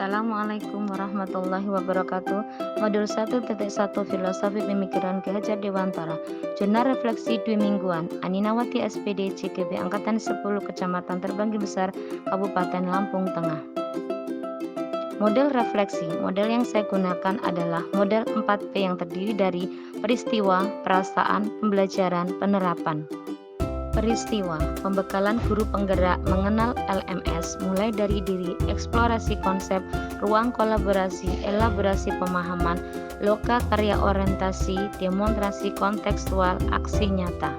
Assalamualaikum warahmatullahi wabarakatuh. Modul 1.1 Filosofi Pemikiran Ki Hajar Dewantara. Jurnal Refleksi 2 Mingguan. Aninawati SPD CGB Angkatan 10 Kecamatan Terbanggi Besar Kabupaten Lampung Tengah. Model refleksi. Model yang saya gunakan adalah model 4P yang terdiri dari peristiwa, perasaan, pembelajaran, penerapan. Peristiwa, pembekalan guru penggerak mengenal LMS mulai dari diri, eksplorasi konsep, ruang kolaborasi, elaborasi pemahaman, loka karya orientasi, demonstrasi kontekstual, aksi nyata.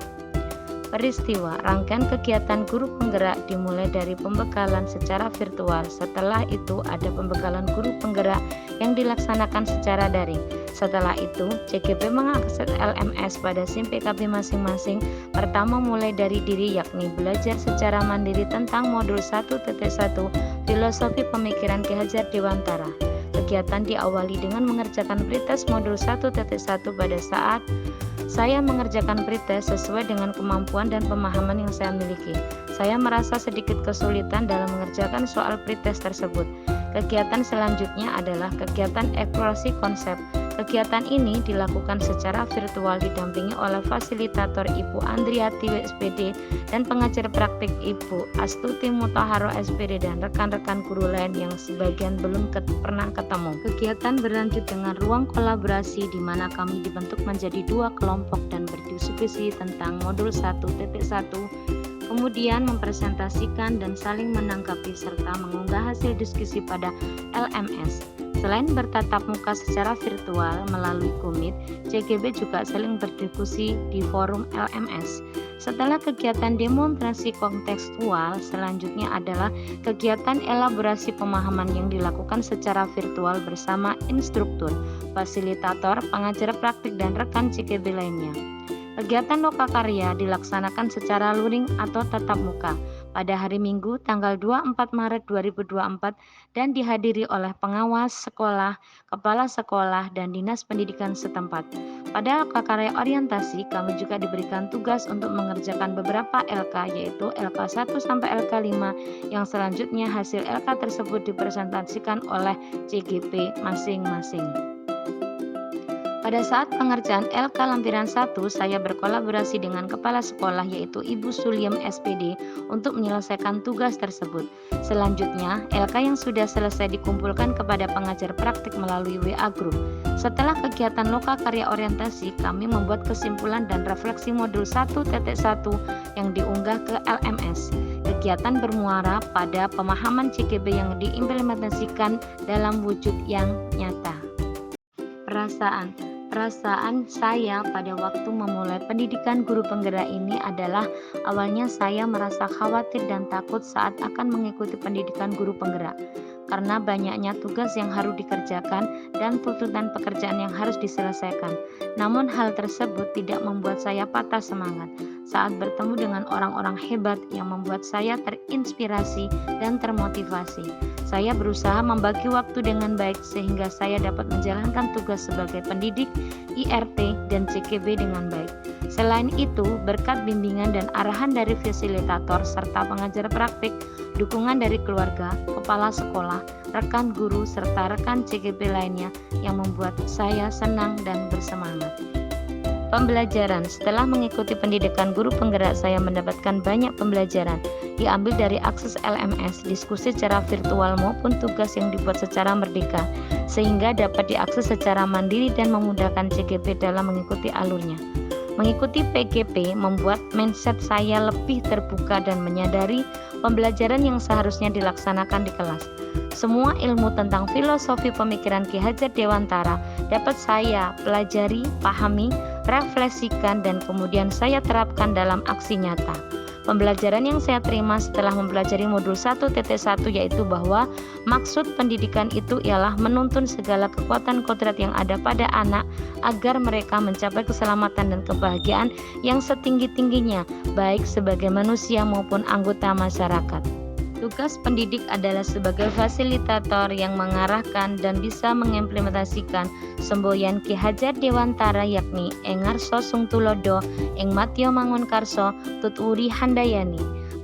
Peristiwa, rangkaian kegiatan guru penggerak dimulai dari pembekalan secara virtual. Setelah itu ada pembekalan guru penggerak yang dilaksanakan secara daring. Setelah itu, CGB mengakses LMS pada SIM PKB masing-masing. Pertama mulai dari diri, yakni belajar secara mandiri tentang modul 1.1 Filosofi Pemikiran Ki Hajar Dewantara. Kegiatan diawali dengan mengerjakan pretest modul 1.1 pada saat saya mengerjakan pretest sesuai dengan kemampuan dan pemahaman yang saya miliki. Saya merasa sedikit kesulitan dalam mengerjakan soal pretest tersebut. Kegiatan selanjutnya adalah kegiatan eksplorasi konsep. Kegiatan ini dilakukan secara virtual didampingi oleh fasilitator Ibu Andriati SPD dan pengajar praktik Ibu Astuti Mutaharo SPD dan rekan-rekan guru lain yang sebagian belum pernah ketemu. Kegiatan berlanjut dengan ruang kolaborasi di mana kami dibentuk menjadi 2 kelompok dan berdiskusi tentang modul 1.1, kemudian mempresentasikan dan saling menanggapi serta mengunggah hasil diskusi pada LMS. Selain bertatap muka secara virtual melalui Kumit, CGB juga saling berdiskusi di forum LMS. Setelah kegiatan demonstrasi kontekstual, selanjutnya adalah kegiatan elaborasi pemahaman yang dilakukan secara virtual bersama instruktur, fasilitator, pengajar praktik, dan rekan CGB lainnya. Kegiatan loka karya dilaksanakan secara luring atau tatap muka pada hari Minggu tanggal 24 Maret 2024 dan dihadiri oleh pengawas sekolah, kepala sekolah, dan dinas pendidikan setempat. Pada loka karya orientasi, kami juga diberikan tugas untuk mengerjakan beberapa LK, yaitu LK 1 sampai LK 5, yang selanjutnya hasil LK tersebut dipresentasikan oleh CGP masing-masing. Pada saat pengerjaan LK Lampiran 1, saya berkolaborasi dengan kepala sekolah yaitu Ibu Suliem SPD untuk menyelesaikan tugas tersebut. Selanjutnya, LK yang sudah selesai dikumpulkan kepada pengajar praktik melalui WA Group. Setelah kegiatan loka karya orientasi, kami membuat kesimpulan dan refleksi modul 1.1 yang diunggah ke LMS. Kegiatan bermuara pada pemahaman CGB yang diimplementasikan dalam wujud yang nyata. Perasaan saya pada waktu memulai pendidikan guru penggerak ini adalah awalnya saya merasa khawatir dan takut saat akan mengikuti pendidikan guru penggerak karena banyaknya tugas yang harus dikerjakan dan tuntutan pekerjaan yang harus diselesaikan. Namun hal tersebut tidak membuat saya patah semangat saat bertemu dengan orang-orang hebat yang membuat saya terinspirasi dan termotivasi. Saya berusaha membagi waktu dengan baik sehingga saya dapat menjalankan tugas sebagai pendidik, IRT, dan CGB dengan baik. Selain itu, berkat bimbingan dan arahan dari fasilitator serta pengajar praktik, dukungan dari keluarga, kepala sekolah, rekan guru, serta rekan CGB lainnya yang membuat saya senang dan bersemangat. Pembelajaran. Setelah mengikuti pendidikan guru penggerak, saya mendapatkan banyak pembelajaran diambil dari akses LMS, diskusi secara virtual maupun tugas yang dibuat secara merdeka sehingga dapat diakses secara mandiri dan memudahkan CGB dalam mengikuti alurnya. Mengikuti PGP membuat mindset saya lebih terbuka dan menyadari pembelajaran yang seharusnya dilaksanakan di kelas. Semua ilmu tentang filosofi pemikiran Ki Hajar Dewantara dapat saya pelajari, pahami, refleksikan, dan kemudian saya terapkan dalam aksi nyata. Pembelajaran yang saya terima setelah mempelajari modul 1.1 yaitu bahwa maksud pendidikan itu ialah menuntun segala kekuatan kodrat yang ada pada anak agar mereka mencapai keselamatan dan kebahagiaan yang setinggi-tingginya baik sebagai manusia maupun anggota masyarakat. Tugas pendidik adalah sebagai fasilitator yang mengarahkan dan bisa mengimplementasikan semboyan Ki Hajar Dewantara yakni Engarso Sungtulodo, Eng Matio Mangunkarso, Tutwuri Handayani.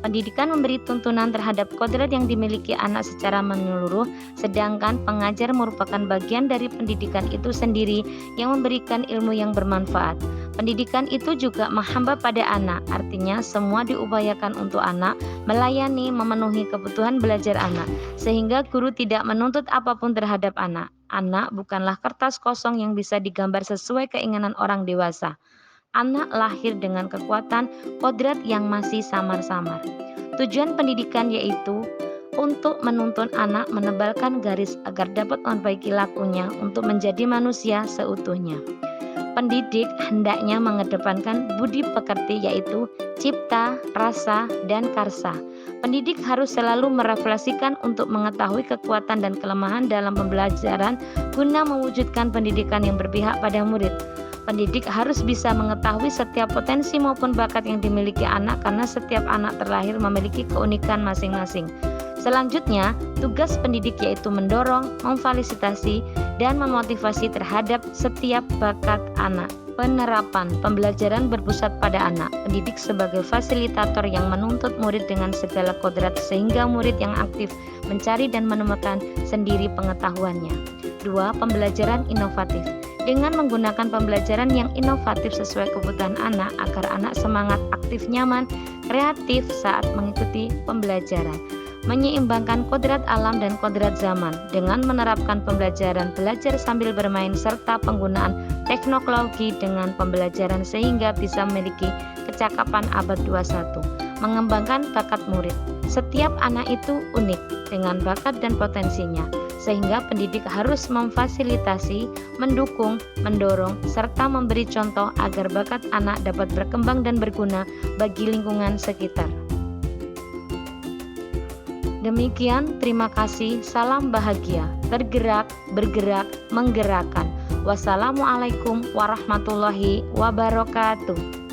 Pendidikan memberi tuntunan terhadap kodrat yang dimiliki anak secara menyeluruh, sedangkan pengajar merupakan bagian dari pendidikan itu sendiri yang memberikan ilmu yang bermanfaat. Pendidikan itu juga menghamba pada anak, artinya semua diupayakan untuk anak, melayani, memenuhi kebutuhan belajar anak, sehingga guru tidak menuntut apapun terhadap anak. Anak bukanlah kertas kosong yang bisa digambar sesuai keinginan orang dewasa. Anak lahir dengan kekuatan kodrat yang masih samar-samar. Tujuan pendidikan yaitu untuk menuntun anak menebalkan garis agar dapat memperbaiki lakunya untuk menjadi manusia seutuhnya. Pendidik hendaknya mengedepankan budi pekerti yaitu cipta, rasa, dan karsa. Pendidik harus selalu merefleksikan untuk mengetahui kekuatan dan kelemahan dalam pembelajaran guna mewujudkan pendidikan yang berpihak pada murid. Pendidik harus bisa mengetahui setiap potensi maupun bakat yang dimiliki anak karena setiap anak terlahir memiliki keunikan masing-masing. Selanjutnya, tugas pendidik yaitu mendorong, memfasilitasi, dan memotivasi terhadap setiap bakat anak. Penerapan pembelajaran berpusat pada anak. Pendidik sebagai fasilitator yang menuntut murid dengan segala kodrat sehingga murid yang aktif mencari dan menemukan sendiri pengetahuannya. 2. Pembelajaran inovatif. Dengan menggunakan pembelajaran yang inovatif sesuai kebutuhan anak agar anak semangat, aktif, nyaman, kreatif saat mengikuti pembelajaran. Menyeimbangkan kodrat alam dan kodrat zaman dengan menerapkan pembelajaran belajar sambil bermain serta penggunaan teknologi dengan pembelajaran sehingga bisa memiliki kecakapan abad 21. Mengembangkan bakat murid. Setiap anak itu unik dengan bakat dan potensinya, sehingga pendidik harus memfasilitasi, mendukung, mendorong, serta memberi contoh agar bakat anak dapat berkembang dan berguna bagi lingkungan sekitar. Demikian, terima kasih, salam bahagia, tergerak, bergerak, menggerakkan. Wassalamualaikum warahmatullahi wabarakatuh.